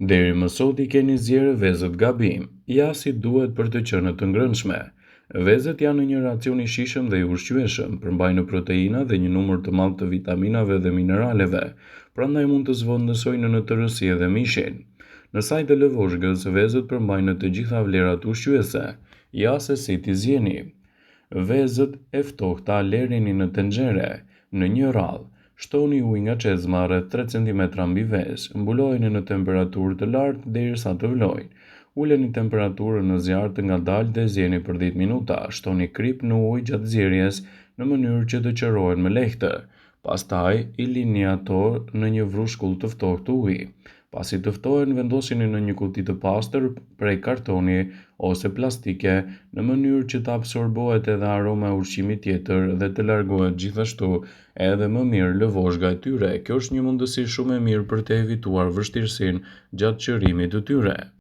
Deri më sot I keni zgjerë vezët gabim, ja si duhet për të qenë të ngrënshme. Vezët janë një racion I shijshëm dhe I ushqyeshëm, përmbajnë proteina dhe një numër të madh të vitaminave dhe mineraleve, prandaj mund të zvendësojnë në tërësi edhe mishin. Në sajt e lëvozhgës, vezët përmbajnë të gjitha vlerat ushqyese, ja se si t'i zgjeni. Vezët e ftohta lërini në tenxhere, në një radhë. Shtoni ujë nga çezma rreth 3 cm mbi vezë, mbulojeni në temperaturë të lartë derisa të vlojnë. Uleni temperaturën në zjarr të ngadaltë dhe zgjeni për 10 minuta. Shtoni krip në ujë gjatë zgjerjes në mënyrë që të qërohen më lehtë. Pastaj I lini ato në një vruskull të ftohtë uji. Pasi të ftohen, vendosini në një kuti të pastër prej kartoni ose plastike në mënyrë që të absorbohet edhe aroma e ushqimit tjetër dhe të largohet gjithashtu edhe më mirë lëvozhga e tyre. Kjo është një mundësi shumë e mirë për të evituar vështirësinë gjatë qërimit të tyre.